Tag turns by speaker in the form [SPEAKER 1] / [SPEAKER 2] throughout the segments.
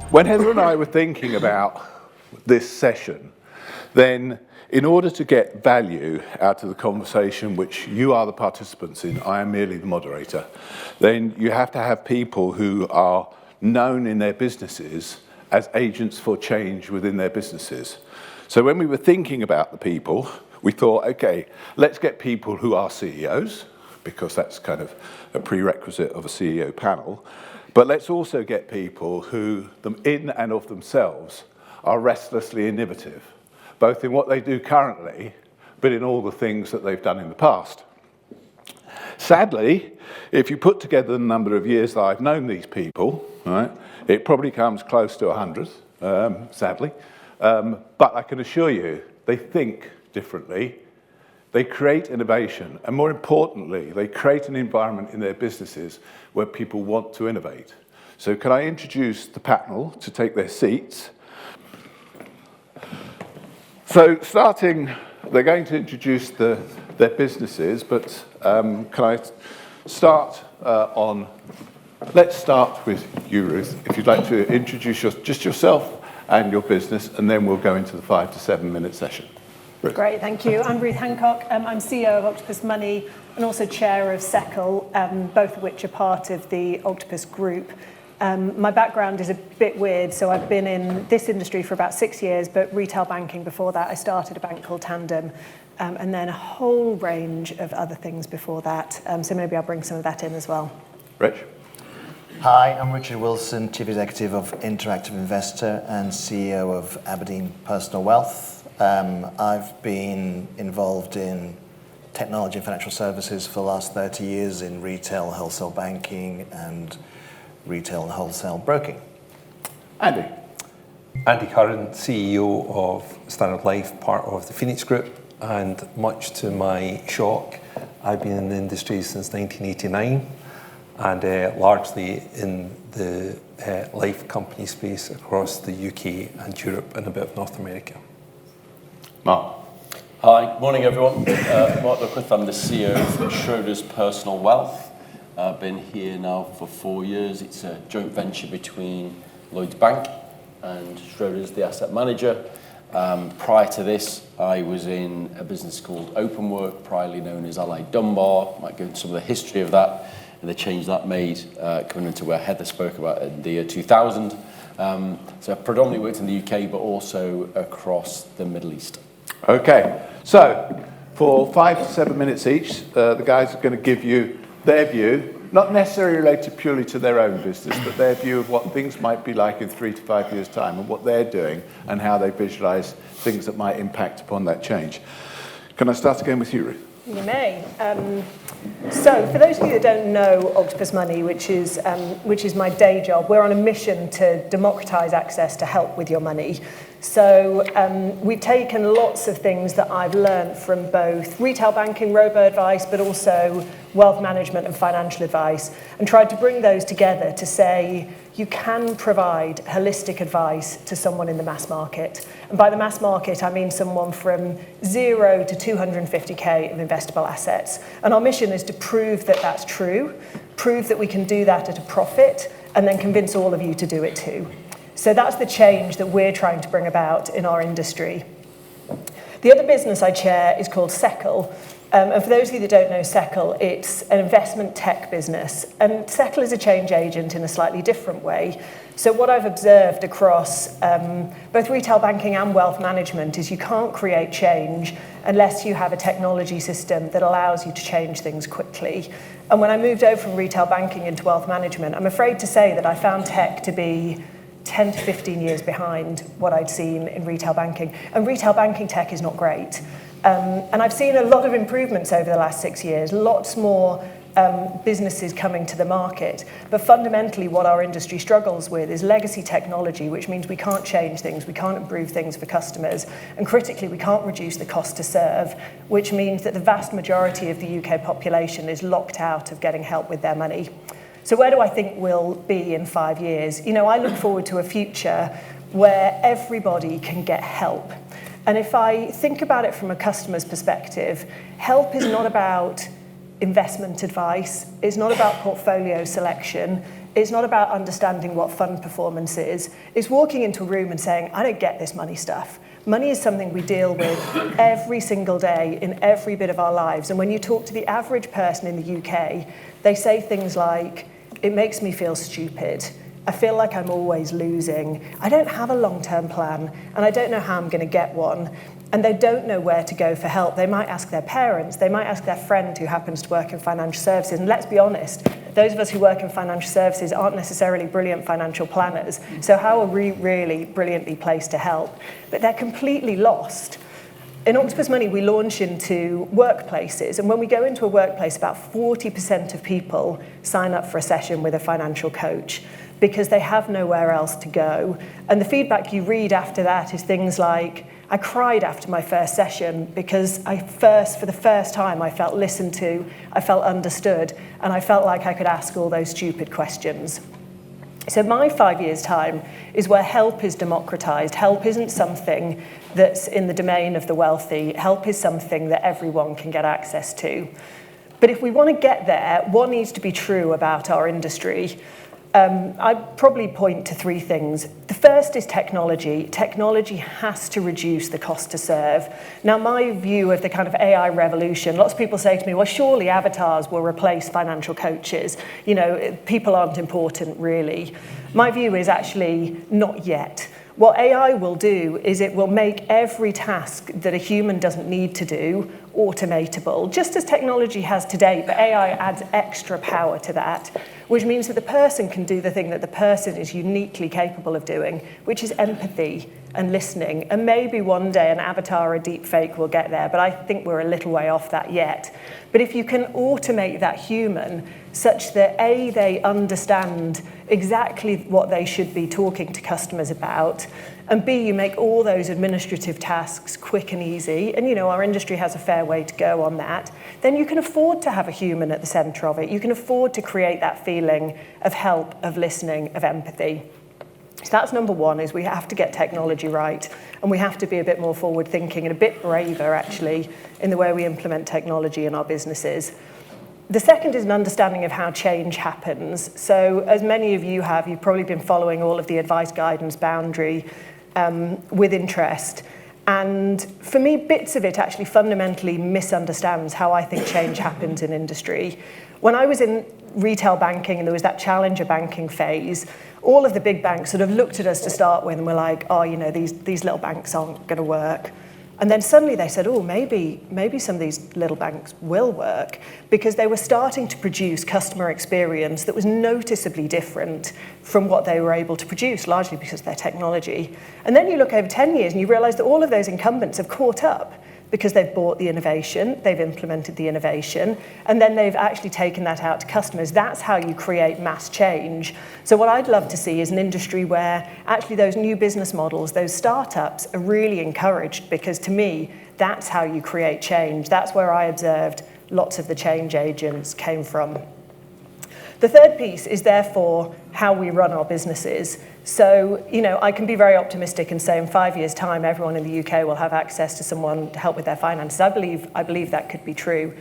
[SPEAKER 1] When Heather and I were thinking about this session, then in order to get value out of the conversation, which you are the participants in, I am merely the moderator, then you have to have people who are known in their businesses as agents for change within their businesses. So when we were thinking about the people, we thought, okay, let's get people who are CEOs, because that's kind of a prerequisite of a CEO panel, but let's also get people who, in and of themselves, are restlessly innovative, both in what they do currently, but in all the things that they've done in the past. Sadly, if you put together the number of years that I've known these people, right, it probably comes close to 100, sadly. But I can assure you, they think differently, they create innovation, and more importantly, they create an environment in their businesses where people want to innovate. So can I introduce the panel to take their seats? So starting, they're going to introduce their businesses, but can I start let's start with you, Ruth, if you'd like to introduce just yourself and your business, and then we'll go into the 5 to 7 minute session. Ruth.
[SPEAKER 2] Great, thank you. I'm Ruth Hancock. I'm CEO of Octopus Money and also chair of Seckle, both of which are part of the Octopus Group. My background is a bit weird, so I've been in this industry for about 6 years, but retail banking before that. I started a bank called Tandem, and then a whole range of other things before that. So maybe I'll bring some of that in as well.
[SPEAKER 1] Rich.
[SPEAKER 3] Hi, I'm Richard Wilson, Chief Executive of Interactive Investor and CEO of Aberdeen Personal Wealth. I've been involved in technology and financial services for the last 30 years in retail, wholesale banking, and retail and wholesale broking.
[SPEAKER 1] Andy.
[SPEAKER 4] Andy Curran, CEO of Standard Life, part of the Phoenix Group, and much to my shock, I've been in the industry since 1989 and largely in the life company space across the UK and Europe and a bit of North America.
[SPEAKER 1] Mark.
[SPEAKER 5] Hi, morning everyone. Mark Duckworth, I'm the CEO of Schroders Personal Wealth. I've been here now for 4 years. It's a joint venture between Lloyds Bank and Schroders, the asset manager. Prior to this, I was in a business called Openwork, priorly known as Allied Dunbar. Might go into some of the history of that and the change that made coming into where Heather spoke about in the year 2000. So I predominantly worked in the UK, but also across the Middle East.
[SPEAKER 1] Okay, so for 5 to 7 minutes each, the guys are going to give you their view, not necessarily related purely to their own business, but their view of what things might be like in 3 to 5 years' time and what they're doing and how they visualize things that might impact upon that change. Can I start again with you, Ruth?
[SPEAKER 2] You may. So for those of you that don't know Octopus Money, which is my day job, we're on a mission to democratize access to help with your money. So we've taken lots of things that I've learned from both retail banking, robo-advice, but also wealth management and financial advice, and tried to bring those together to say you can provide holistic advice to someone in the mass market. And by the mass market, I mean someone from 0 to 250k of investable assets. And our mission is to prove that that's true, prove that we can do that at a profit, and then convince all of you to do it too. So that's the change that we're trying to bring about in our industry. The other business I chair is called Seckle. And for those of you that don't know Seckle, it's an investment tech business. And Seckle is a change agent in a slightly different way. So what I've observed across both retail banking and wealth management is you can't create change unless you have a technology system that allows you to change things quickly. And when I moved over from retail banking into wealth management, I'm afraid to say that I found tech to be 10 to 15 years behind what I'd seen in retail banking. And retail banking tech is not great. And I've seen a lot of improvements over the last 6 years, lots more businesses coming to the market. But fundamentally, what our industry struggles with is legacy technology, which means we can't change things, we can't improve things for customers, and critically, we can't reduce the cost to serve, which means that the vast majority of the UK population is locked out of getting help with their money. So where do I think we'll be in 5 years? You know, I look forward to a future where everybody can get help. And if I think about it from a customer's perspective, help is not about investment advice. It's not about portfolio selection. It's not about understanding what fund performance is. It's walking into a room and saying, I don't get this money stuff. Money is something we deal with every single day in every bit of our lives. And when you talk to the average person in the UK, they say things like, it makes me feel stupid. I feel like I'm always losing. I don't have a long-term plan, and I don't know how I'm going to get one. And they don't know where to go for help. They might ask their parents, they might ask their friend who happens to work in financial services. And let's be honest, those of us who work in financial services aren't necessarily brilliant financial planners. So how are we really brilliantly placed to help? But they're completely lost. In Octopus Money, we launch into workplaces. And when we go into a workplace, about 40% of people sign up for a session with a financial coach because they have nowhere else to go. And the feedback you read after that is things like, I cried after my first session because for the first time, I felt listened to, I felt understood, and I felt like I could ask all those stupid questions. So my 5 years' time is where help is democratized. Help isn't something that's in the domain of the wealthy. Help is something that everyone can get access to. But if we want to get there, what needs to be true about our industry? I'd probably point to three things. The first is technology. Technology has to reduce the cost to serve. Now, my view of the kind of AI revolution, lots of people say to me, well, surely avatars will replace financial coaches. You know, people aren't important, really. My view is actually not yet. What AI will do is it will make every task that a human doesn't need to do automatable, just as technology has today, but AI adds extra power to that, which means that the person can do the thing that the person is uniquely capable of doing, which is empathy and listening. And maybe one day an avatar or a deep fake will get there, but I think we're a little way off that yet. But if you can automate that human such that A, they understand exactly what they should be talking to customers about, and B, you make all those administrative tasks quick and easy, and you know our industry has a fair way to go on that, then you can afford to have a human at the centre of it. You can afford to create that feeling of help, of listening, of empathy. So that's number one, is we have to get technology right, and we have to be a bit more forward thinking and a bit braver actually in the way we implement technology in our businesses. The second is an understanding of how change happens. So as many of you have, you've probably been following all of the advice guidance boundary with interest. And for me, bits of it actually fundamentally misunderstands how I think change happens in industry. When I was in retail banking and there was that challenger banking phase, all of the big banks sort of looked at us to start with and were like, oh, you know, these little banks aren't going to work. And then suddenly they said, oh, maybe some of these little banks will work, because they were starting to produce customer experience that was noticeably different from what they were able to produce, largely because of their technology. And then you look over 10 years and you realize that all of those incumbents have caught up because they've bought the innovation, they've implemented the innovation, and then they've actually taken that out to customers. That's how you create mass change. So what I'd love to see is an industry where actually those new business models, those startups are really encouraged, because to me, that's how you create change. That's where I observed lots of the change agents came from. The third piece is therefore how we run our businesses. So, you know, I can be very optimistic and say in 5 years' time, everyone in the UK will have access to someone to help with their finances. I believe that could be true.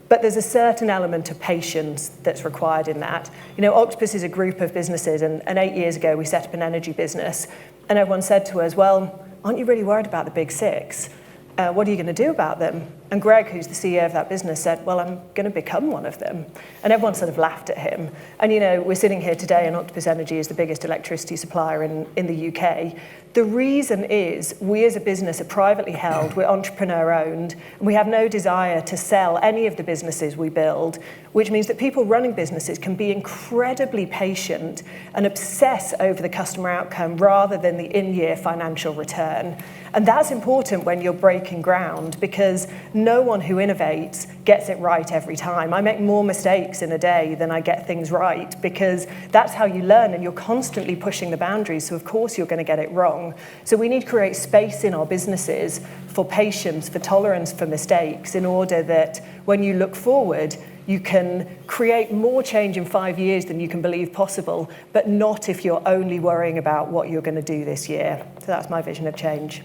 [SPEAKER 2] But there's a certain element of patience that's required in that. You know, Octopus is a group of businesses, and 8 years ago we set up an energy business, and everyone said to us, well, aren't you really worried about the big six? What are you going to do about them? And Greg, who's the CEO of that business, said, well, I'm going to become one of them. And everyone sort of laughed at him. And, you know, we're sitting here today, and Octopus Energy is the biggest electricity supplier in the UK. The reason is we as a business are privately held, we're entrepreneur owned, and we have no desire to sell any of the businesses we build, which means that people running businesses can be incredibly patient and obsess over the customer outcome rather than the in-year financial return. And that's important when you're breaking ground, because no one who innovates gets it right every time. I make more mistakes in a day than I get things right, because that's how you learn, and you're constantly pushing the boundaries, so of course you're going to get it wrong. So we need to create space in our businesses for patience, for tolerance for mistakes, in order that when you look forward, you can create more change in 5 years than you can believe possible, but not if you're only worrying about what you're going to do this year. So that's my vision of change.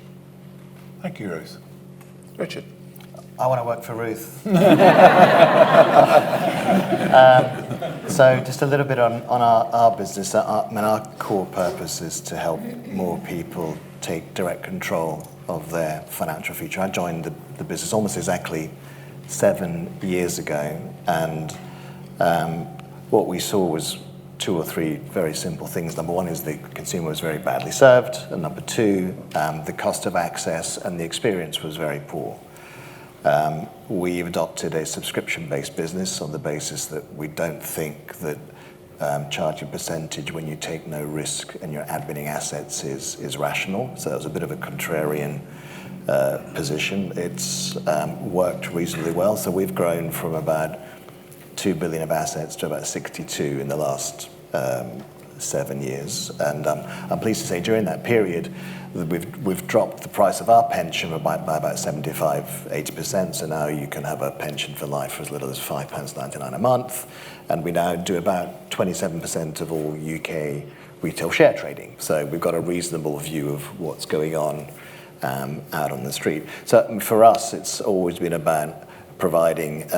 [SPEAKER 1] Thank you, Rose. Richard.
[SPEAKER 3] I want to work for Ruth. So just a little bit on our business. Our core purpose is to help more people take direct control of their financial future. I joined the business almost exactly 7 years ago, and what we saw was 2 or 3 very simple things. Number one is the consumer was very badly served, and number 2, the cost of access and the experience was very poor. We've adopted a subscription-based business on the basis that we don't think that charging percentage when you take no risk and you're admitting assets is rational. So that was a bit of a contrarian position. It's worked reasonably well. So we've grown from about 2 billion of assets to about 62 in the last 7 years. And I'm pleased to say during that period, we've dropped the price of our pension by about 75-80%. So now you can have a pension for life for as little as £5.99 a month. And we now do about 27% of all UK retail share trading. So we've got a reasonable view of what's going on out on the street. So for us, it's always been about providing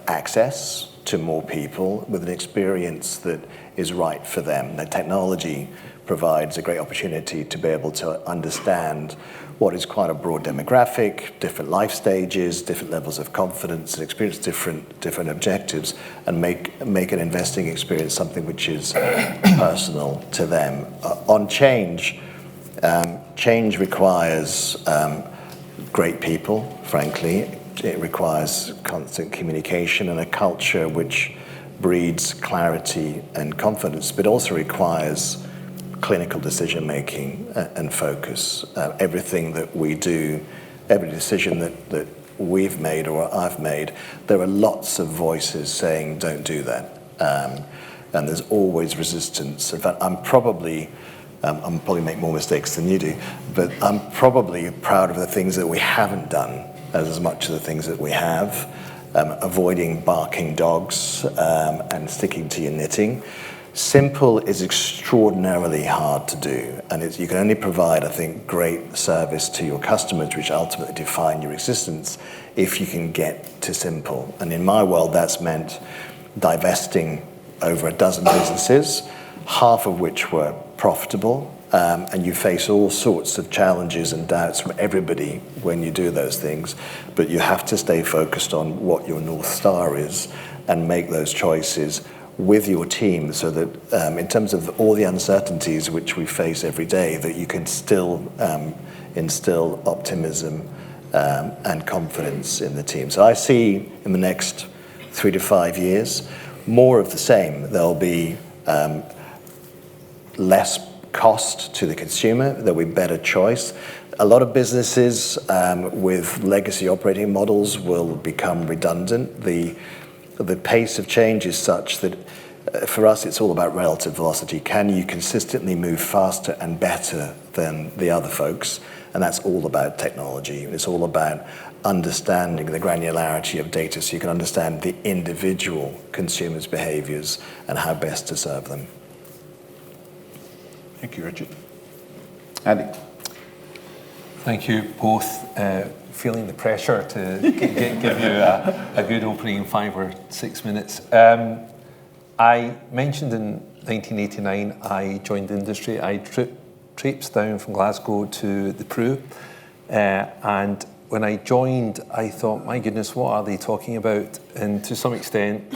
[SPEAKER 3] access to more people with an experience that is right for them. The technology provides a great opportunity to be able to understand what is quite a broad demographic, different life stages, different levels of confidence and experience, different objectives, and make an investing experience something which is personal to them. On change, change requires great people, frankly. It requires constant communication and a culture which breeds clarity and confidence, but also requires clinical decision making and focus. Everything that we do, every decision that we've made or I've made, there are lots of voices saying don't do that, and there's always resistance. In fact, I'm probably make more mistakes than you do, but I'm probably proud of the things that we haven't done as much of the things that we have. Avoiding barking dogs and sticking to your knitting. Simple is extraordinarily hard to do, and you can only provide, I think, great service to your customers, which ultimately define your existence, if you can get to simple. And in my world, that's meant divesting over a dozen businesses, half of which were profitable, and you face all sorts of challenges and doubts from everybody when you do those things, but you have to stay focused on what your North Star is and make those choices with your team so that in terms of all the uncertainties which we face every day, that you can still instill optimism and confidence in the team. So I see in the next 3 to 5 years more of the same. There'll be less cost to the consumer, there'll be better choice. A lot of businesses with legacy operating models will become redundant. The pace of change is such that for us it's all about relative velocity. Can you consistently move faster and better than the other folks? And that's all about technology. It's all about understanding the granularity of data so you can understand the individual consumers' behaviors and how best to serve them.
[SPEAKER 1] Thank you, Richard. Andy.
[SPEAKER 4] Thank you both. Feeling the pressure to give you a good opening 5 or 6 minutes. I mentioned in 1989 I joined the industry. I traipsed down from Glasgow to the Peru, and when I joined I thought, my goodness, what are they talking about? And to some extent,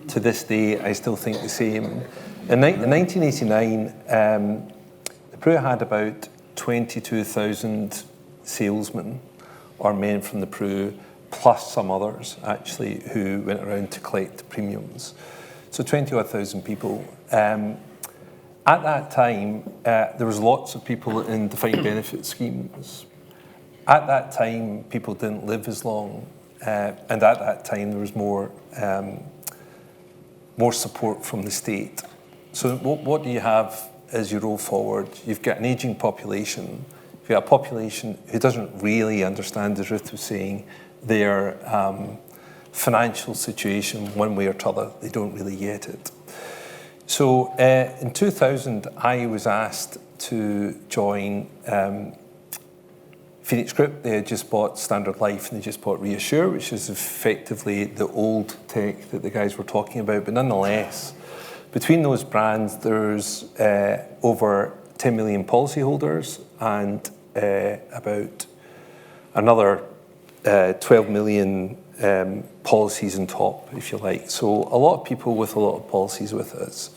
[SPEAKER 4] to this day, I still think the same. In 1989, the Peru had about 22,000 salesmen or men from the Peru, plus some others actually who went around to collect premiums. So 20,000 people. At that time, there was lots of people in defined benefit schemes. At that time, people didn't live as long, and at that time there was more support from the state. So what do you have as you roll forward? You've got an ageing population. You've got a population who doesn't really understand, as Ruth was saying, their financial situation one way or t'other. They don't really get it. So in 2000, I was asked to join Phoenix Group, they had just bought Standard Life and they just bought Reassure, which is effectively the old tech that the guys were talking about. But nonetheless, between those brands, there's over 10 million policyholders and about another 12 million policies on top, if you like. So a lot of people with a lot of policies with us.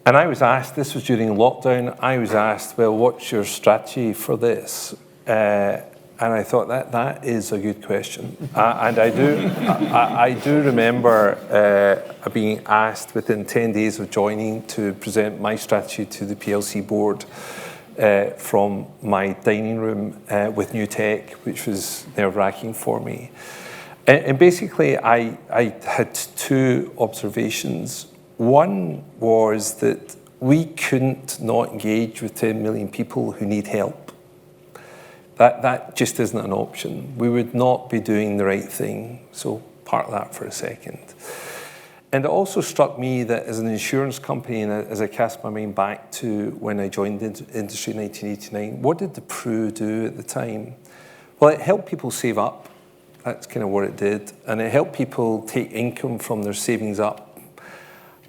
[SPEAKER 4] And I was asked, this was during lockdown, I was asked, well, what's your strategy for this? And I thought that is a good question. And I do remember being asked within 10 days of joining to present my strategy to the PLC board from my dining room with new tech, which was nerve-wracking for me. And basically, I had two observations. One was that we couldn't not engage with 10 million people who need help. That just isn't an option. We would not be doing the right thing. So park that for a second. And it also struck me that as an insurance company, and as I cast my mind back to when I joined the industry in 1989, what did the Pru do at the time? Well, it helped people save up. That's kind of what it did. And it helped people take income from their savings up.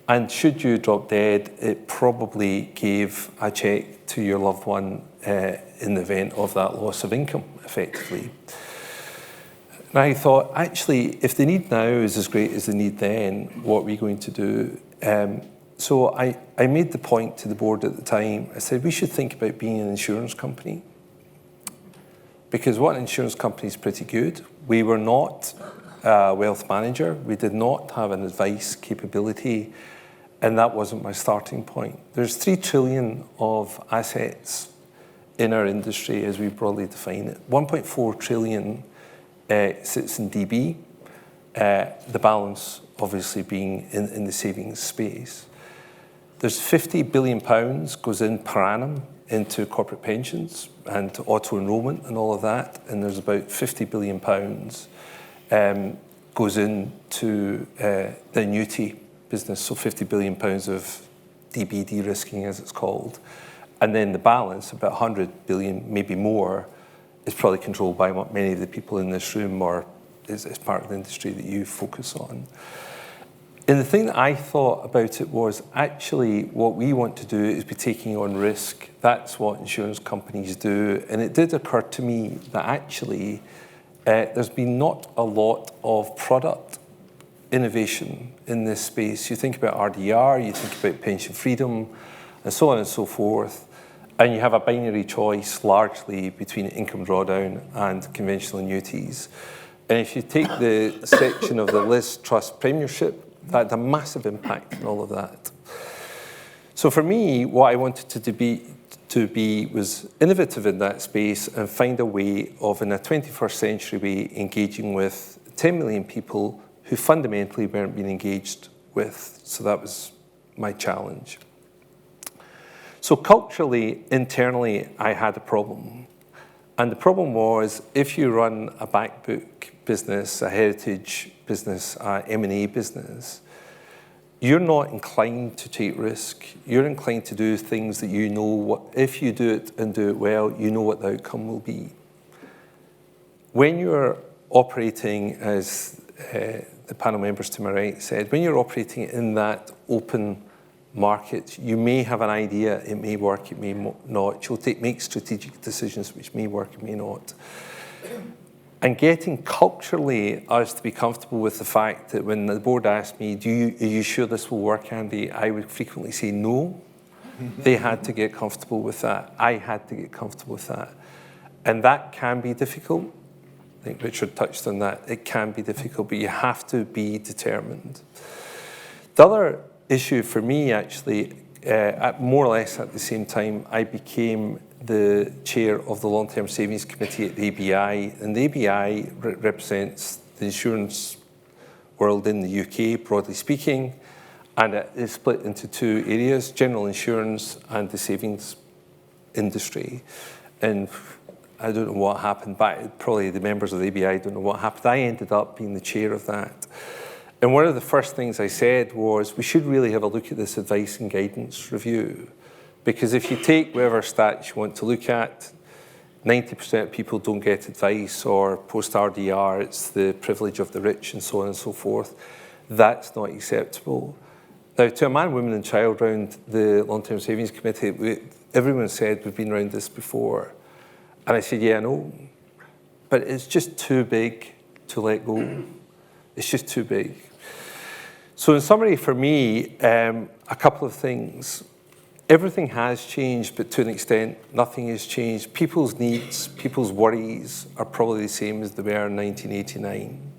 [SPEAKER 4] And should you drop dead, it probably gave a cheque to your loved one in the event of that loss of income, effectively. And I thought, actually, if the need now is as great as the need then, what are we going to do? So I made the point to the board at the time. I said, we should think about being an insurance company. Because what an insurance company is pretty good. We were not a wealth manager. We did not have an advice capability. And that wasn't my starting point. There's 3 trillion of assets in our industry as we broadly define it. 1.4 trillion sits in DB, the balance obviously being in the savings space. There's 50 billion pounds goes in per annum into corporate pensions and auto-enrolment and all of that, and there's about 50 billion pounds goes into the annuity business, so 50 billion pounds of DB de-risking, as it's called. And then the balance, about 100 billion, maybe more, is probably controlled by many of the people in this room or is part of the industry that you focus on. And the thing that I thought about it was actually what we want to do is be taking on risk. That's what insurance companies do. And it did occur to me that actually there's been not a lot of product innovation in this space. You think about RDR, you think about pension freedom, and so on and so forth. And you have a binary choice largely between income drawdown and conventional annuities. And if you take the section of the Liz Trust Premiership, that had a massive impact on all of that. So for me, what I wanted to be was innovative in that space and find a way of, in a 21st century way, engaging with 10 million people who fundamentally weren't being engaged with. So that was my challenge. So culturally, internally, I had a problem. And the problem was, if you run a back book business, a heritage business, a M&A business, you're not inclined to take risk. You're inclined to do things that you know, if you do it and do it well, you know what the outcome will be. When you're operating, as the panel members to my right said, when you're operating in that open market, you may have an idea, it may work, it may not. You'll make strategic decisions which may work, it may not. And getting culturally us to be comfortable with the fact that when the board asked me, are you sure this will work, Andy? I would frequently say no. They had to get comfortable with that. I had to get comfortable with that. And that can be difficult. I think Richard touched on that. It can be difficult, but you have to be determined. The other issue for me, actually, more or less at the same time, I became the chair of the Long-Term Savings Committee at the ABI, and the ABI represents the insurance world in the UK, broadly speaking, and it is split into two areas, general insurance and the savings industry. And I don't know what happened, but probably the members of the ABI don't know what happened. I ended up being the chair of that. And one of the first things I said was, we should really have a look at this advice and guidance review. Because if you take whatever stats you want to look at, 90% of people don't get advice, or post-RDR, it's the privilege of the rich, and so on and so forth. That's not acceptable. Now, to a man, woman and child around the Long-Term Savings Committee, everyone said, we've been around this before. And I said, yeah, I know, but it's just too big to let go. It's just too big. So in summary, for me, a couple of things. Everything has changed, but to an extent, nothing has changed. People's needs, people's worries are probably the same as they were in 1989.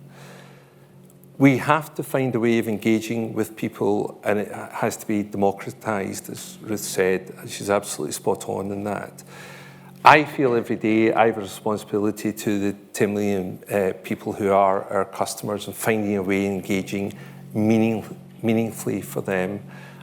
[SPEAKER 4] We have to find a way of engaging with people, and it has to be democratised, as Ruth said. She's absolutely spot on in that. I feel every day I have a responsibility to the 10 million people who are our customers, and finding a way of engaging meaningfully for them.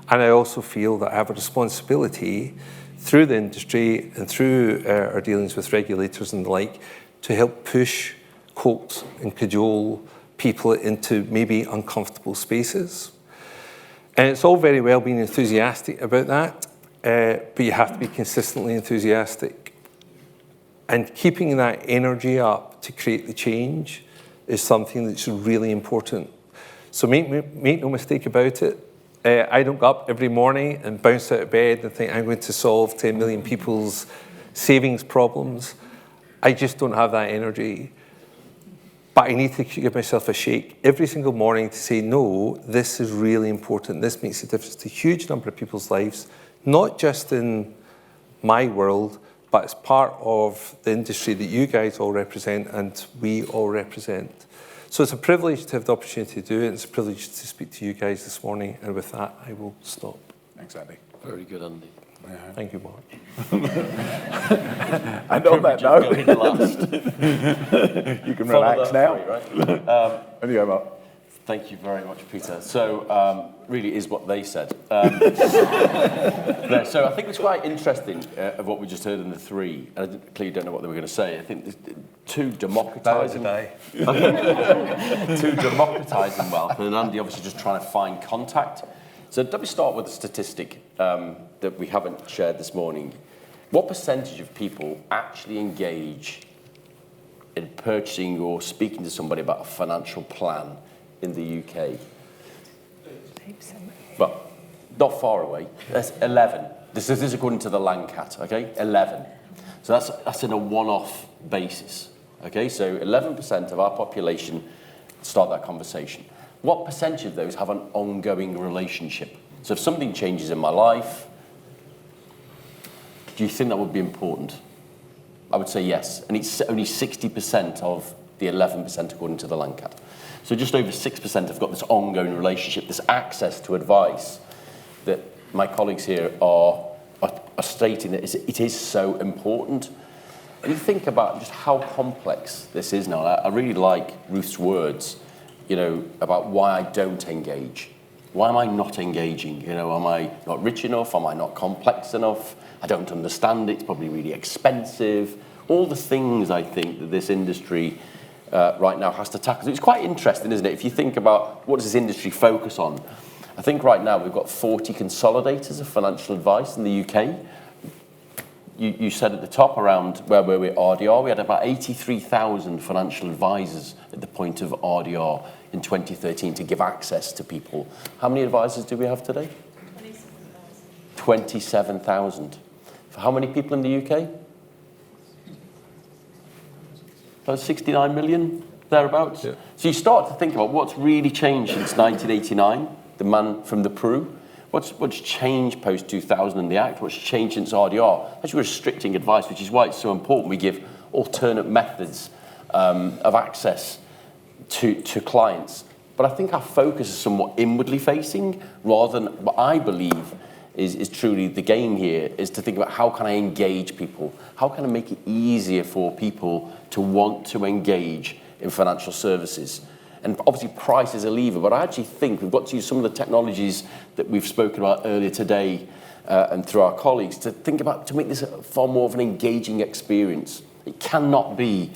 [SPEAKER 4] And I also feel that I have a responsibility through the industry and through our dealings with regulators and the like to help push, coax and cajole people into maybe uncomfortable spaces. And it's all very well being enthusiastic about that, but you have to be consistently enthusiastic. And keeping that energy up to create the change is something that's really important. So make no mistake about it. I don't go up every morning and bounce out of bed and think I'm going to solve 10 million people's savings problems. I just don't have that energy. But I need to give myself a shake every single morning to say, no, this is really important. This makes a difference to a huge number of people's lives, not just in my world, but as part of the industry that you guys all represent and we all represent. So it's a privilege to have the opportunity to do it. It's a privilege to speak to you guys this morning. And with that, I will stop.
[SPEAKER 1] Thanks, Andy.
[SPEAKER 5] Very good, Andy.
[SPEAKER 1] Yeah.
[SPEAKER 4] Thank you, Mark.
[SPEAKER 1] And on that note,
[SPEAKER 5] last.
[SPEAKER 1] you can relax now.
[SPEAKER 5] Three, right?
[SPEAKER 1] And you go, Mark.
[SPEAKER 5] Thank you very much, Peter. So, really is what they said. So I think it's quite interesting of what we just heard in the three. And I clearly don't know what they were going to say. I think two democratising wealth, and Andy obviously just trying to find contact. So let me start with a statistic that we haven't shared this morning. What percentage of people actually engage in purchasing or speaking to somebody about a financial plan in the UK? Well, not far away. That's 11. This is according to the Landcat, okay? 11. So that's in a one-off basis, okay? So 11% of our population start that conversation. What percentage of those have an ongoing relationship? So if something changes in my life, do you think that would be important? I would say yes. And it's only 60% of the 11% according to the Landcat. So just over 6% have got this ongoing relationship, this access to advice that my colleagues here are stating that it is so important. And you think about just how complex this is now. I really like Ruth's words, about why I don't engage. Why am I not engaging? Am I not rich enough? Am I not complex enough? I don't understand it. It's probably really expensive. All the things I think that this industry right now has to tackle. So it's quite interesting, isn't it? If you think about what does this industry focus on, I think right now we've got 40 consolidators of financial advice in the UK. You said at the top around where were we at RDR, we had about 83,000 financial advisors at the point of RDR in 2013 to give access to people. How many advisors do we have today? 27,000. For how many people in the UK? About 69 million, thereabouts. Yeah. So you start to think about what's really changed since 1989, the man from the Peru. What's changed post-2000 in the Act? What's changed since RDR? Actually, we're restricting advice, which is why it's so important. We give alternate methods of access to clients. But I think our focus is somewhat inwardly facing, rather than what I believe is truly the game here, is to think about how can I engage people? How can I make it easier for people to want to engage in financial services? And obviously price is a lever, but I actually think we've got to use some of the technologies that we've spoken about earlier today and through our colleagues to think about, to make this far more of an engaging experience. It cannot be,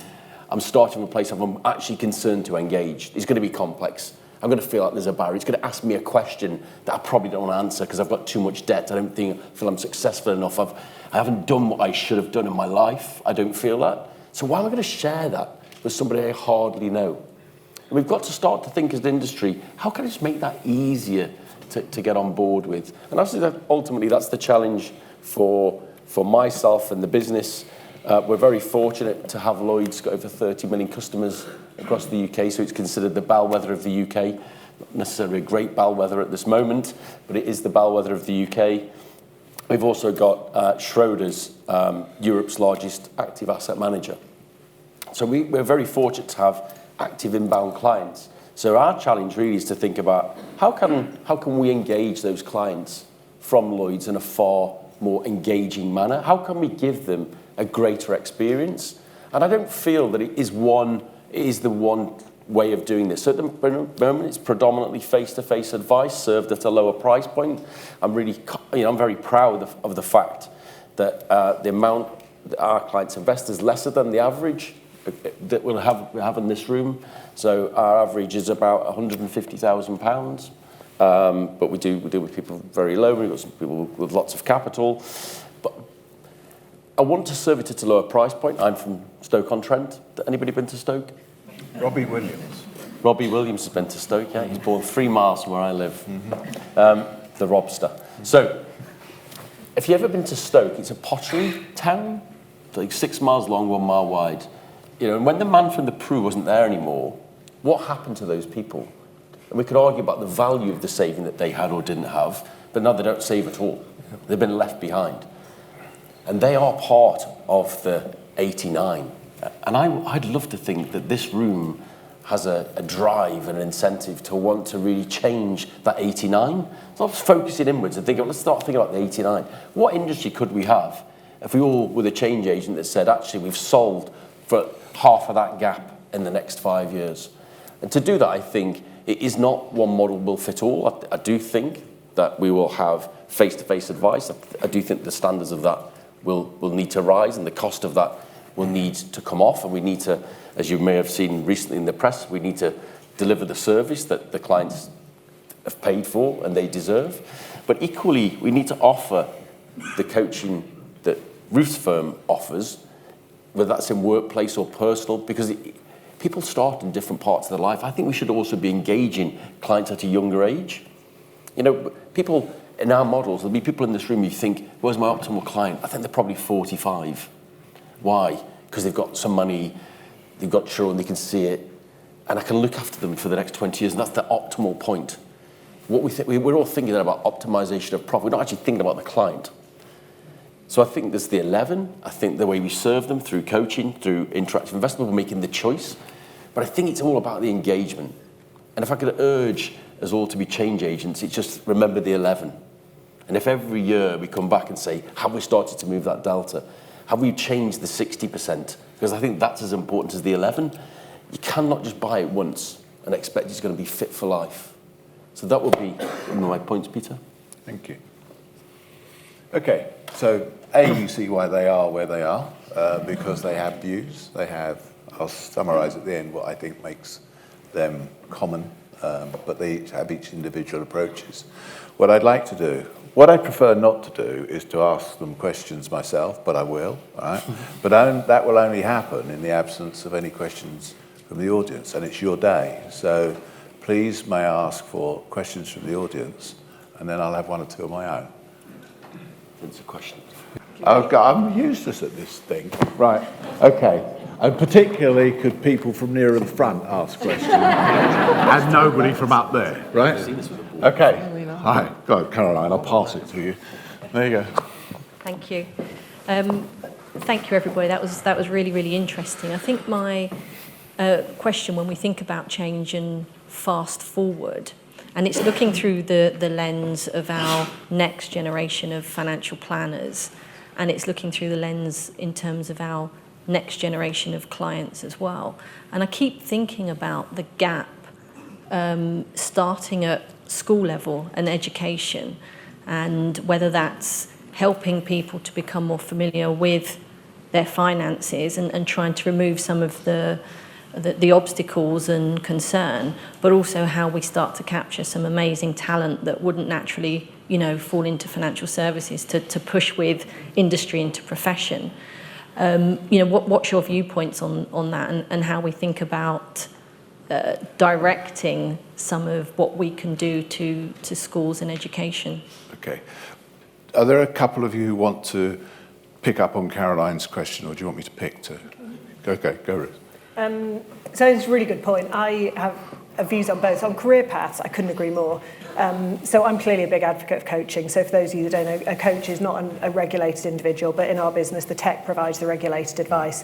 [SPEAKER 5] I'm starting from a place of I'm actually concerned to engage. It's going to be complex. I'm going to feel like there's a barrier. It's going to ask me a question that I probably don't want to answer because I've got too much debt. I don't feel I'm successful enough. I haven't done what I should have done in my life. I don't feel that. So why am I going to share that with somebody I hardly know? And we've got to start to think as an industry, how can I just make that easier to get on board with? And ultimately, that's the challenge for myself and the business. We're very fortunate to have Lloyds got over 30 million customers across the UK, so it's considered the bellwether of the UK. Not necessarily a great bellwether at this moment, but it is the bellwether of the UK. We've also got Schroders, Europe's largest active asset manager. So we're very fortunate to have active inbound clients. So our challenge really is to think about how can we engage those clients from Lloyds in a far more engaging manner? How can we give them a greater experience? And I don't feel that it is the one way of doing this. So at the moment, it's predominantly face-to-face advice served at a lower price point. I'm very proud of the fact that the amount that our clients invest is lesser than the average that we have in this room. So our average is about £150,000. But we deal with people very low. We've got some people with lots of capital. But I want to serve it at a lower price point. I'm from Stoke-on-Trent. Anybody been to Stoke?
[SPEAKER 1] Robbie Williams.
[SPEAKER 5] Robbie Williams has been to Stoke, yeah. He's born 3 miles from where I live. The Robster. So, if you've ever been to Stoke, it's a pottery town, like 6 miles long, 1 mile wide. And when the man from the Prue wasn't there anymore, what happened to those people? And we could argue about the value of the saving that they had or didn't have, but now they don't save at all. They've been left behind. And they are part of the 89. And I'd love to think that this room has a drive and an incentive to want to really change that 89. So let's focus it inwards and let's start thinking about the 89. What industry could we have if we all were the change agent that said, actually, we've solved for half of that gap in the next 5 years? And to do that, I think it is not one model will fit all. I do think that we will have face-to-face advice. I do think the standards of that will need to rise and the cost of that will need to come off, and we need to, as you may have seen recently in the press, we need to deliver the service that the clients have paid for and they deserve. But equally, we need to offer the coaching that Ruth's firm offers, whether that's in workplace or personal, because people start in different parts of their life. I think we should also be engaging clients at a younger age. People in our models, there'll be people in this room you think, where's my optimal client? I think they're probably 45. Why? Because they've got some money, they've got children, they can see it, and I can look after them for the next 20 years, and that's the optimal point. We're all thinking about optimization of profit. We're not actually thinking about the client. So I think there's the 11. I think the way we serve them through coaching, through interactive investment, we're making the choice. But I think it's all about the engagement. And if I could urge us all to be change agents, it's just remember the 11. And if every year we come back and say, have we started to move that delta? Have we changed the 60%? Because I think that's as important as the 11. You cannot just buy it once and expect it's going to be fit for life. So that would be one of my points, Peter.
[SPEAKER 1] Thank you. Okay, so you see why they are where they are, because they have views. I'll summarise at the end what I think makes them common, but they each have individual approaches. What I'd like to do, what I prefer not to do is to ask them questions myself, but I will, right? But that will only happen in the absence of any questions from the audience, and it's your day. So please may I ask for questions from the audience, and then I'll have one or two of my own.
[SPEAKER 5] It's a question.
[SPEAKER 1] I'm useless at this thing. Right, okay. And particularly could people from nearer the front ask questions, and nobody from up there, right? Okay. Hi, go on, Caroline, I'll pass it to you. There you go.
[SPEAKER 6] Thank you. Thank you, everybody. That was really, really interesting. I think my question, when we think about change and fast forward, and it's looking through the lens of our next generation of financial planners, and it's looking through the lens in terms of our next generation of clients as well. And I keep thinking about the gap starting at school level and education, and whether that's helping people to become more familiar with their finances and trying to remove some of the the obstacles and concern, but also how we start to capture some amazing talent that wouldn't naturally, fall into financial services to push with industry into profession. What's your viewpoints on that and how we think about directing some of what we can do to schools and education?
[SPEAKER 1] Okay. Are there a couple of you who want to pick up on Caroline's question, or do you want me to pick two? Okay, go Ruth.
[SPEAKER 2] So it's a really good point. I have views on both. On career paths, I couldn't agree more. So I'm clearly a big advocate of coaching. So for those of you that don't know, a coach is not a regulated individual, but in our business, the tech provides the regulated advice.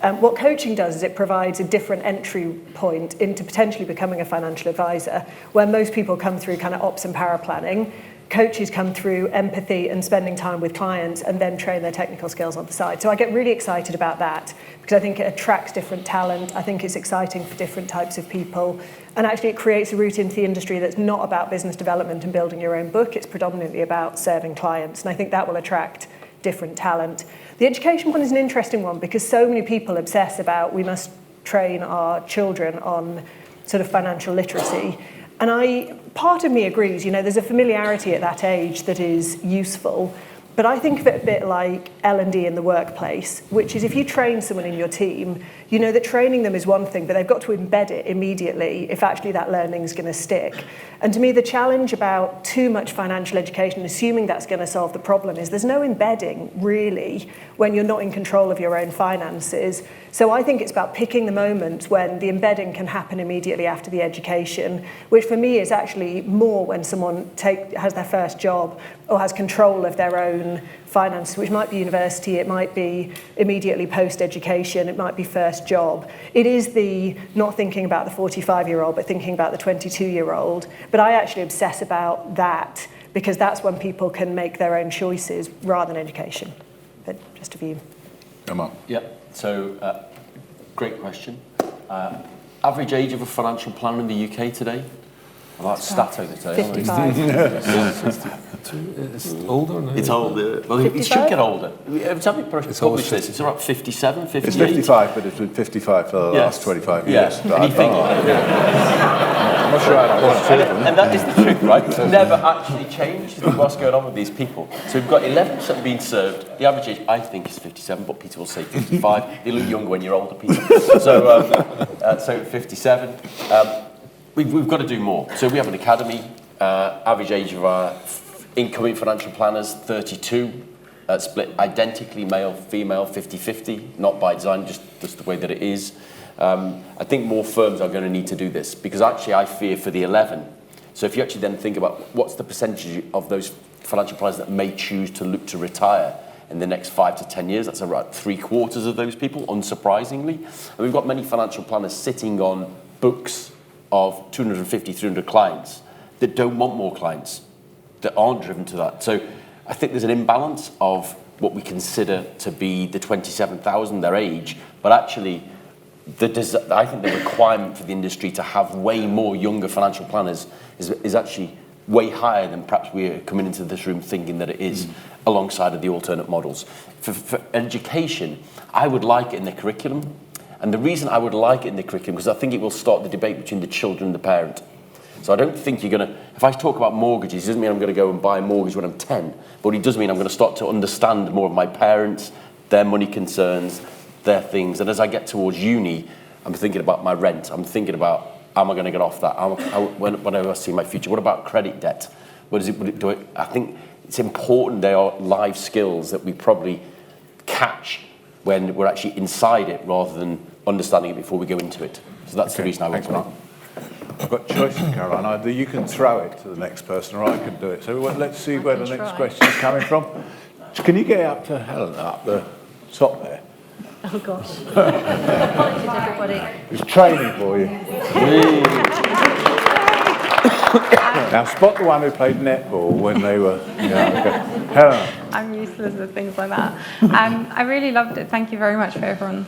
[SPEAKER 2] What coaching does is it provides a different entry point into potentially becoming a financial advisor, where most people come through kind of ops and power planning. Coaches come through empathy and spending time with clients and then train their technical skills on the side. So I get really excited about that because I think it attracts different talent. I think it's exciting for different types of people. And actually it creates a route into the industry that's not about business development and building your own book. It's predominantly about serving clients. And I think that will attract different talent. The education one is an interesting one because so many people obsess about we must train our children on sort of financial literacy. And part of me agrees, there's a familiarity at that age that is useful, but I think of it a bit like L&D in the workplace, which is if you train someone in your team, that training them is one thing, but they've got to embed it immediately if actually that learning is going to stick. And to me, the challenge about too much financial education, assuming that's going to solve the problem, is there's no embedding, really, when you're not in control of your own finances. So I think it's about picking the moments when the embedding can happen immediately after the education, which for me is actually more when someone has their first job or has control of their own finances, which might be university, it might be immediately post-education, it might be first job. It is the not thinking about the 45-year-old, but thinking about the 22-year-old. But I actually obsess about that because that's when people can make their own choices rather than education. But just a view.
[SPEAKER 1] Come on.
[SPEAKER 5] Yeah, so great question. Average age of a financial planner in the UK today? I like stat over today.
[SPEAKER 2] 55.
[SPEAKER 4] It's older now.
[SPEAKER 5] It's older. Well, it should get older. Every time we publish this, it's around 57, 58.
[SPEAKER 1] It's 55, but it's been 55 for the last 25 years.
[SPEAKER 5] Yeah. Anything.
[SPEAKER 1] I'm not sure how to
[SPEAKER 5] And that is the truth, right? It's never actually changed what's going on with these people. So we've got 11% being served. The average age, I think, is 57, but Peter will say 55. They look younger when you're older, Peter. So 57. We've got to do more. So we have an academy. Average age of our incoming financial planners, 32. Split identically male, female, 50-50. Not by design, just the way that it is. I think more firms are going to need to do this because actually I fear for the 11. So if you actually then think about what's the percentage of those financial planners that may choose to look to retire in the next 5 to 10 years, that's about 3/4 of those people, unsurprisingly. And we've got many financial planners sitting on books of 250, 300 clients that don't want more clients, that aren't driven to that. So I think there's an imbalance of what we consider to be the 27,000, their age, but actually I think the requirement for the industry to have way more younger financial planners is actually way higher than perhaps we're coming into this room thinking that it is, alongside of the alternate models. For education, I would like it in the curriculum. And the reason I would like it in the curriculum, because I think it will start the debate between the children and the parent. So I don't think you're going to, if I talk about mortgages, it doesn't mean I'm going to go and buy a mortgage when I'm 10, but it does mean I'm going to start to understand more of my parents, their money concerns, their things. And as I get towards uni, I'm thinking about my rent. I'm thinking about, am I going to get off that? When I see my future, what about credit debt? I think it's important they are live skills that we probably catch when we're actually inside it rather than understanding it before we go into it. So that's the reason I want to.
[SPEAKER 1] I've got choices, Caroline. Either you can throw it to the next person or I can do it. So let's see where the next question is coming from. Can you get up to Helen, up the top there?
[SPEAKER 6] Oh, gosh. Apologies, everybody.
[SPEAKER 1] It's training for you. Now, spot the one who played netball when they were younger. Helen.
[SPEAKER 7] I'm useless at things like that. I really loved it. Thank you very much for everyone's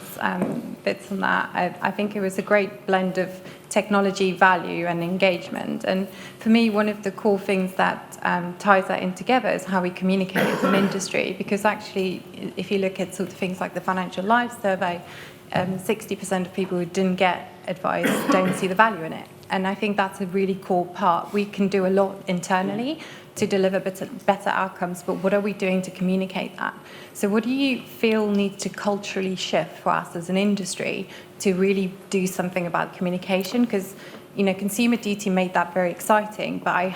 [SPEAKER 7] bits on that. I think it was a great blend of technology, value, and engagement. And for me, one of the core things that ties that in together is how we communicate as an industry. Because actually, if you look at sort of things like the Financial Lives survey, 60% of people who didn't get advice don't see the value in it. And I think that's a really core part. We can do a lot internally to deliver better outcomes, but what are we doing to communicate that? So what do you feel needs to culturally shift for us as an industry to really do something about communication? Because, consumer duty made that very exciting, but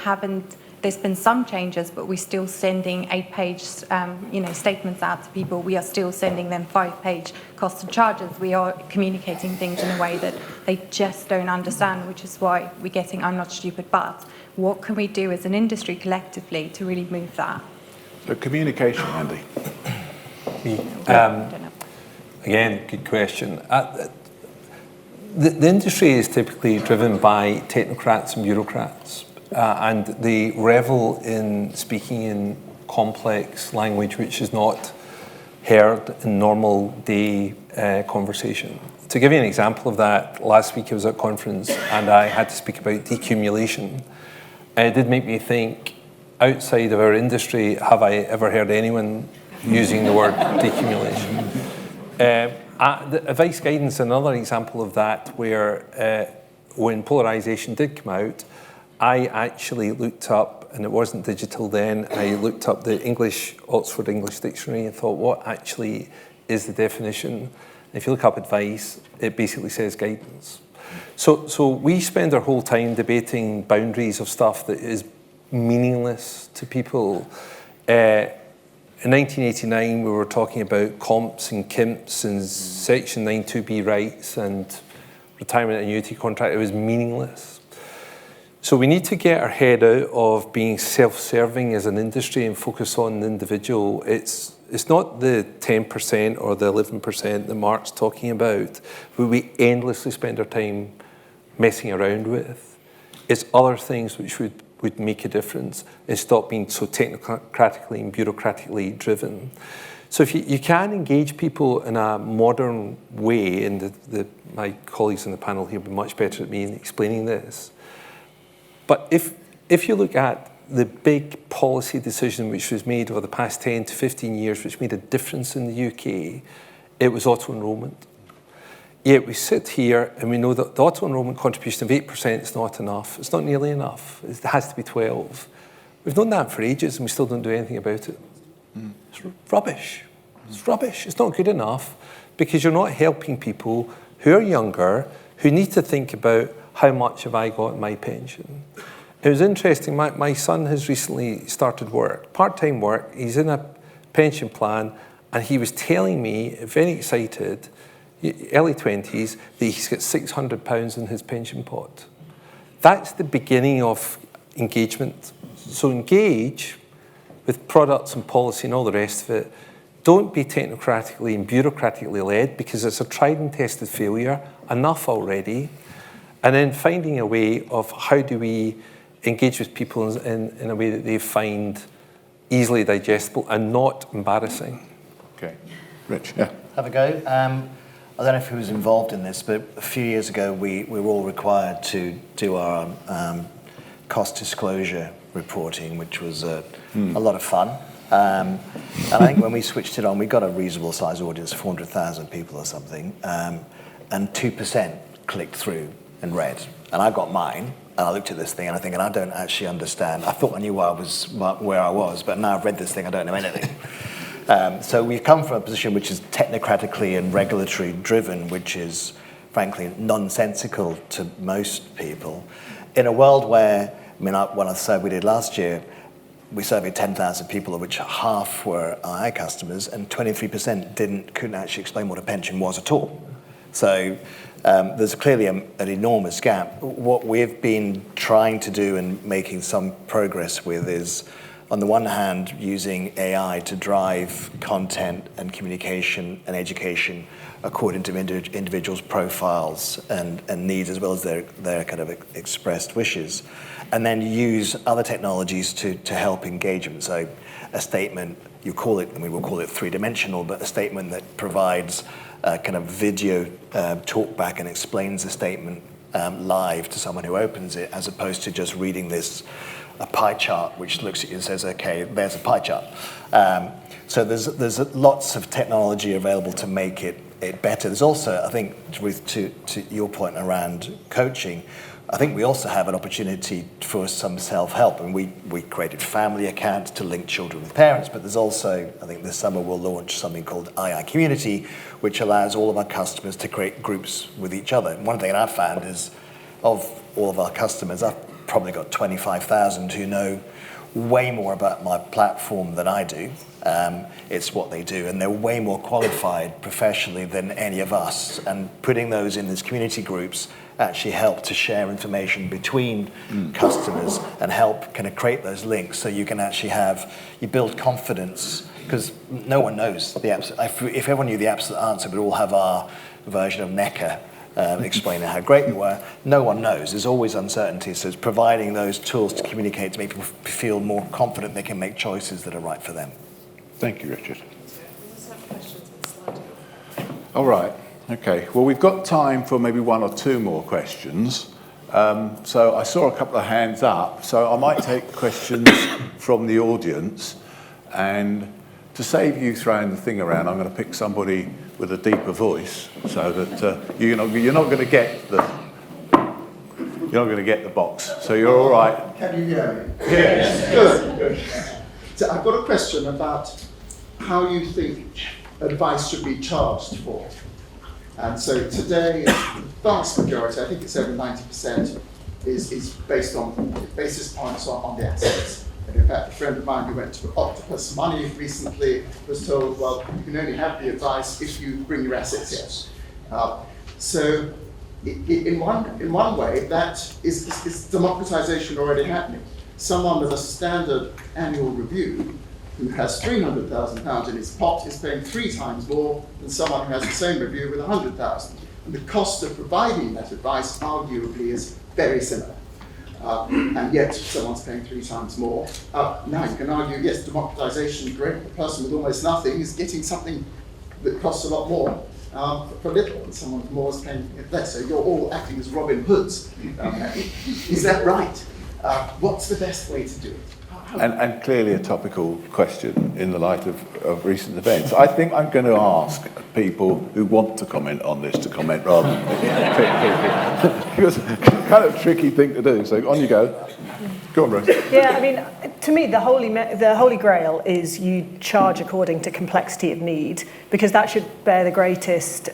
[SPEAKER 7] there's been some changes, but we're still sending 8-page, statements out to people. We are still sending them 5-page costs and charges. We are communicating things in a way that they just don't understand, which is why we're getting I'm not stupid, but what can we do as an industry collectively to really move that?
[SPEAKER 1] So communication, Andy.
[SPEAKER 4] Again, good question. The industry is typically driven by technocrats and bureaucrats. And they revel in speaking in complex language which is not heard in normal day conversation. To give you an example of that, last week I was at a conference and I had to speak about decumulation. It did make me think, outside of our industry, have I ever heard anyone using the word decumulation? The advice guidance is another example of that, where when polarisation did come out, I actually looked up, and it wasn't digital then, I looked up the Oxford English Dictionary and thought, what actually is the definition? If you look up advice, it basically says guidance. So we spend our whole time debating boundaries of stuff that is meaningless to people. In 1989, we were talking about comps and KIMPs and Section 92B rights and retirement annuity contract. It was meaningless. So we need to get our head out of being self-serving as an industry and focus on the individual. It's not the 10% or the 11% that Mark's talking about, where we endlessly spend our time messing around with. It's other things which would make a difference and stop being so technocratically and bureaucratically driven. So if you can engage people in a modern way, and my colleagues on the panel here will be much better at me in explaining this, but if you look at the big policy decision which was made over the past 10 to 15 years, which made a difference in the UK, it was auto-enrolment. Yet we sit here and we know that the auto-enrolment contribution of 8% is not enough. It's not nearly enough. It has to be 12. We've known that for ages and we still don't do anything about it. It's rubbish. It's rubbish. It's not good enough because you're not helping people who are younger, who need to think about how much have I got in my pension. It was interesting, my son has recently started work, part-time work, he's in a pension plan, and he was telling me, very excited, early 20s, that he's got £600 in his pension pot. That's the beginning of engagement. So engage with products and policy and all the rest of it. Don't be technocratically and bureaucratically led, because it's a tried and tested failure, enough already. And then finding a way of how do we engage with people in a way that they find easily digestible and not embarrassing.
[SPEAKER 1] Okay. Rich, yeah.
[SPEAKER 3] Have a go. I don't know if he was involved in this, but a few years ago we were all required to do our cost disclosure reporting, which was a lot of fun. And I think when we switched it on, we got a reasonable size audience, 400,000 people or something, and 2% clicked through and read. And I got mine, and I looked at this thing, and I think, I don't actually understand. I thought I knew where I was, but now I've read this thing, I don't know anything. So we've come from a position which is technocratically and regulatory driven, which is, frankly, nonsensical to most people, in a world where, when I said we did last year, we surveyed 10,000 people, of which half were II customers, and 23% couldn't actually explain what a pension was at all. So there's clearly an enormous gap. What we've been trying to do and making some progress with is, on the one hand, using AI to drive content and communication and education according to individuals' profiles and needs, as well as their kind of expressed wishes, and then use other technologies to help engagement. So a statement, you call it, and we will call it three-dimensional, but a statement that provides a kind of video talk back and explains the statement live to someone who opens it, as opposed to just reading a pie chart which looks at you and says, okay, there's a pie chart. So there's lots of technology available to make it it better. There's also, I think, Ruth, to your point around coaching, I think we also have an opportunity for some self-help, and we created family accounts to link children with parents, but there's also, I think this summer we'll launch something called II Community, which allows all of our customers to create groups with each other. And one thing I've found is, of all of our customers, I've probably got 25,000 who know way more about my platform than I do. It's what they do, and they're way more qualified professionally than any of us. And putting those in these community groups actually help to share information between customers and help kind of create those links, so you can actually you build confidence, because no one knows the absolute. If everyone knew the absolute answer, we'd all have our version of Necker explaining how great we were. No one knows. There's always uncertainty. So it's providing those tools to communicate to make people feel more confident they can make choices that are right for them.
[SPEAKER 1] Thank you, Richard. All right. Okay. Well, we've got time for maybe one or two more questions. So I saw a couple of hands up. So I might take questions from the audience. And to save you throwing the thing around, I'm going to pick somebody with a deeper voice, so that you're not going to get the box. So you're all right.
[SPEAKER 8] Can you hear me?
[SPEAKER 1] Yes.
[SPEAKER 8] Good. So I've got a question about how you think advice should be charged for. And so today, the vast majority, I think it's over 90%, is based on basis points on the assets. And in fact, a friend of mine who went to Octopus Money recently was told, well, you can only have the advice if you bring your assets in. So in one way, that is democratization already happening. Someone with a standard annual review who has £300,000 in his pot is paying 3 times more than someone who has the same review with 100,000. And the cost of providing that advice arguably is very similar. And yet someone's paying 3 times more. Now you can argue, yes, democratization, great. The person with almost nothing is getting something that costs a lot more for little, and someone with more is paying less. So you're all acting as Robin Hoods. Is that right? What's the best way to do it?
[SPEAKER 1] And clearly a topical question in the light of recent events. I think I'm going to ask people who want to comment on this to comment rather than pick people. Because it's kind of a tricky thing to do. So on you go. Go on, Rose.
[SPEAKER 2] Yeah, I mean, to me, the holy grail is you charge according to complexity of need, because that should bear the greatest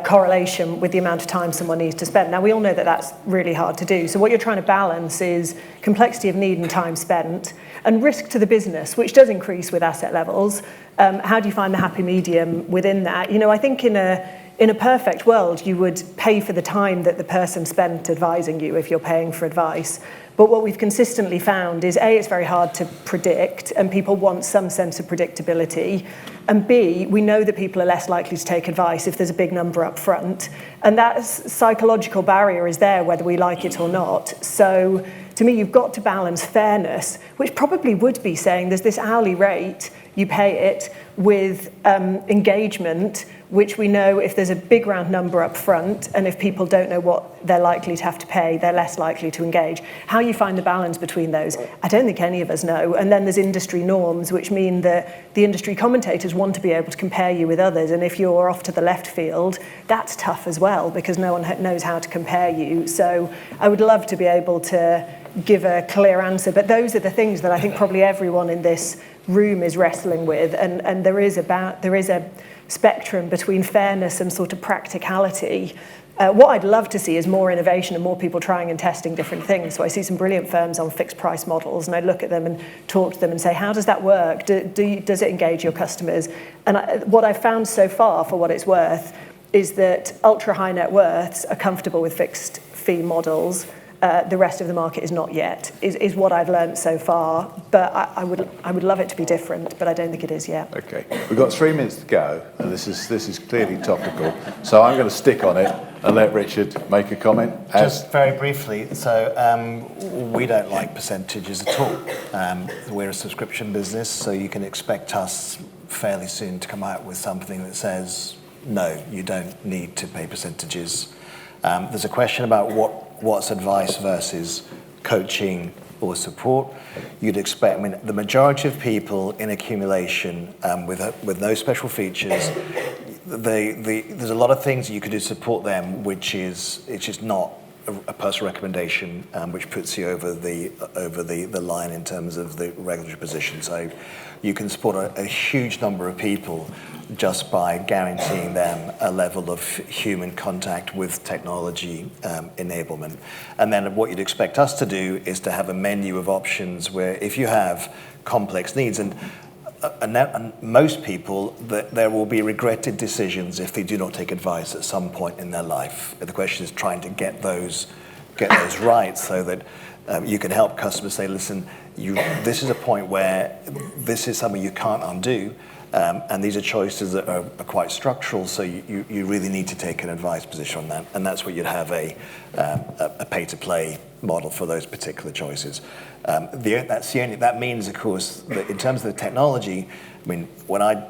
[SPEAKER 2] correlation with the amount of time someone needs to spend. Now, we all know that that's really hard to do. So what you're trying to balance is complexity of need and time spent, and risk to the business, which does increase with asset levels. How do you find the happy medium within that? You know, I think in a perfect world, you would pay for the time that the person spent advising you if you're paying for advice. But what we've consistently found is, A, it's very hard to predict, and people want some sense of predictability. And B, we know that people are less likely to take advice if there's a big number up front. And that psychological barrier is there whether we like it or not. So to me, you've got to balance fairness, which probably would be saying there's this hourly rate, you pay it, with engagement, which we know if there's a big round number up front, and if people don't know what they're likely to have to pay, they're less likely to engage. How you find the balance between those, I don't think any of us know. And then there's industry norms, which mean that the industry commentators want to be able to compare you with others. And if you're off to the left field, that's tough as well, because no one knows how to compare you. So I would love to be able to give a clear answer, but those are the things that I think probably everyone in this room is wrestling with, and there is a spectrum between fairness and sort of practicality. What I'd love to see is more innovation and more people trying and testing different things. So I see some brilliant firms on fixed price models, and I look at them and talk to them and say, how does that work? Does it engage your customers? And what I've found so far, for what it's worth, is that ultra high net worths are comfortable with fixed fee models. The rest of the market is not yet, is what I've learned so far. But I would love it to be different, but I don't think it is yet.
[SPEAKER 1] Okay, we've got 3 minutes to go, and this is clearly topical. So I'm going to stick on it and let Richard make a comment.
[SPEAKER 3] Just very briefly, so we don't like percentages at all. We're a subscription business, so you can expect us fairly soon to come out with something that says, no, you don't need to pay percentages. There's a question about what's advice versus coaching or support. You'd expect, I mean, the majority of people in accumulation with no special features, there's a lot of things that you could do to support them, which is it's just not a personal recommendation, which puts you over the line in terms of the regulatory position. So you can support a huge number of people just by guaranteeing them a level of human contact with technology enablement. And then what you'd expect us to do is to have a menu of options where if you have complex needs, and most people, there will be regretted decisions if they do not take advice at some point in their life. The question is trying to get those right so that you can help customers say, listen, this is a point where this is something you can't undo, and these are choices that are quite structural, so you really need to take an advice position on that, and that's where you'd have a pay-to-play model for those particular choices. That means, of course, that in terms of the technology, I mean, when I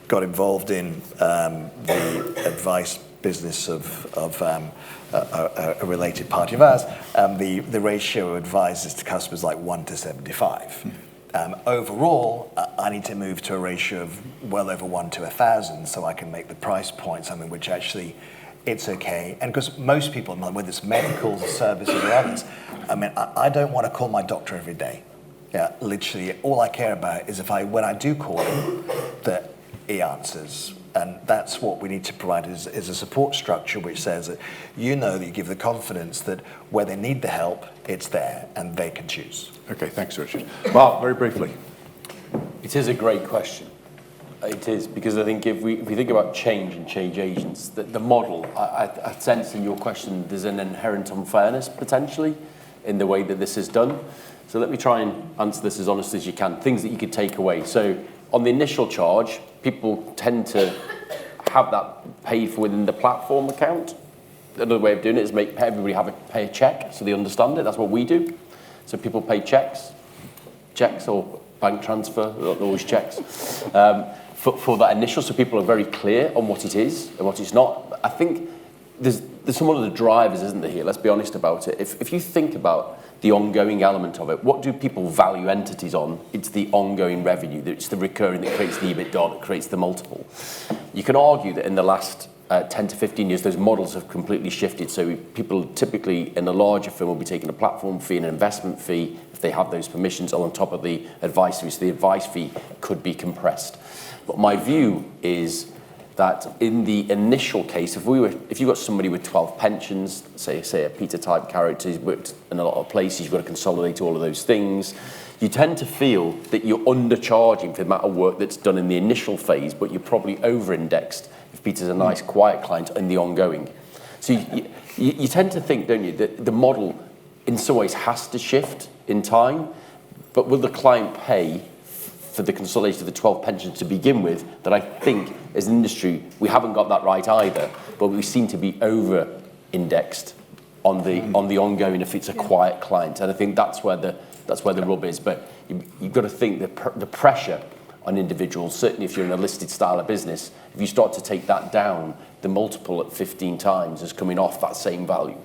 [SPEAKER 3] got involved in the advice business of a related party of ours, the ratio of advisors to customers like 1 to 75. Overall, I need to move to a ratio of well over 1 to 1,000 so I can make the price point something which actually it's okay. And because most people, whether it's medical services or others, I mean, I don't want to call my doctor every day. Yeah, literally, all I care about is when I do call him, that he answers. And that's what we need to provide is a support structure which says that that you give the confidence that where they need the help, it's there and they can choose.
[SPEAKER 1] Okay, thanks, Richard. Mark, very briefly.
[SPEAKER 5] It is a great question. It is, because I think if we think about change and change agents, the model, I sense in your question there's an inherent unfairness potentially in the way that this is done. So let me try and answer this as honestly as you can. Things that you could take away. So on the initial charge, people tend to have that paid for within the platform account. Another way of doing it is make everybody pay a check so they understand it. That's what we do. So people pay checks or bank transfer, not always checks. For that initial, so people are very clear on what it is and what it's not. I think there's some other drivers, isn't there, here? Let's be honest about it. If you think about the ongoing element of it, what do people value entities on? It's the ongoing revenue, it's the recurring that creates the EBITDA, that creates the multiple. You can argue that in the last 10 to 15 years, those models have completely shifted. So people typically in a larger firm will be taking a platform fee and an investment fee if they have those permissions on top of the advice fee. So the advice fee could be compressed. But my view is that in the initial case, if you've got somebody with 12 pensions, say a Peter type character, he's worked in a lot of places, you've got to consolidate all of those things, you tend to feel that you're undercharging for the amount of work that's done in the initial phase, but you're probably over-indexed if Peter's a nice, quiet client in the ongoing. So you tend to think, don't you, that the model in some ways has to shift in time, but will the client pay for the consolidation of the 12 pensions to begin with? That I think as an industry we haven't got that right either, but we seem to be over-indexed on the ongoing if it's a quiet client, and I think that's where the rub is. But you've got to think the pressure on individuals, certainly if you're in a listed style of business, if you start to take that down, the multiple at 15 times is coming off that same value.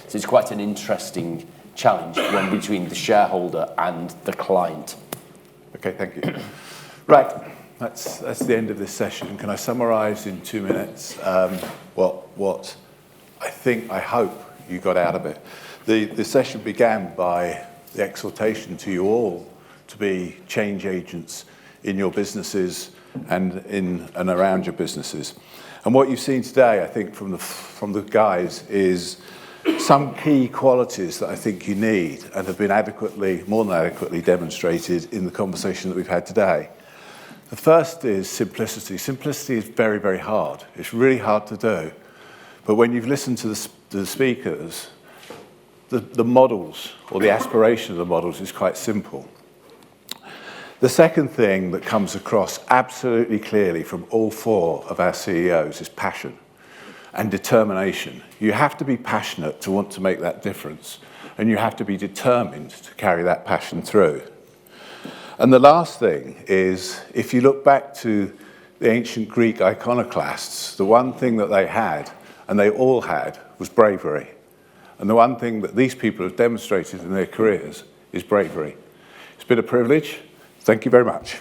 [SPEAKER 5] So it's quite an interesting challenge between the shareholder and the client.
[SPEAKER 1] Okay, thank you. Right, that's the end of this session. Can I summarise in 2 minutes what I hope you got out of it? The session began by the exhortation to you all to be change agents in your businesses and in and around your businesses. And what you've seen today, I think, from the guys is some key qualities that I think you need and have been more than adequately demonstrated in the conversation that we've had today. The first is simplicity. Simplicity is very, very hard. It's really hard to do. But when you've listened to the speakers, the models or the aspiration of the models is quite simple. The second thing that comes across absolutely clearly from all 4 of our CEOs is passion and determination. You have to be passionate to want to make that difference, and you have to be determined to carry that passion through. And the last thing is, if you look back to the ancient Greek iconoclasts, the one thing that they had, and they all had, was bravery. And the one thing that these people have demonstrated in their careers is bravery. It's been a privilege. Thank you very much.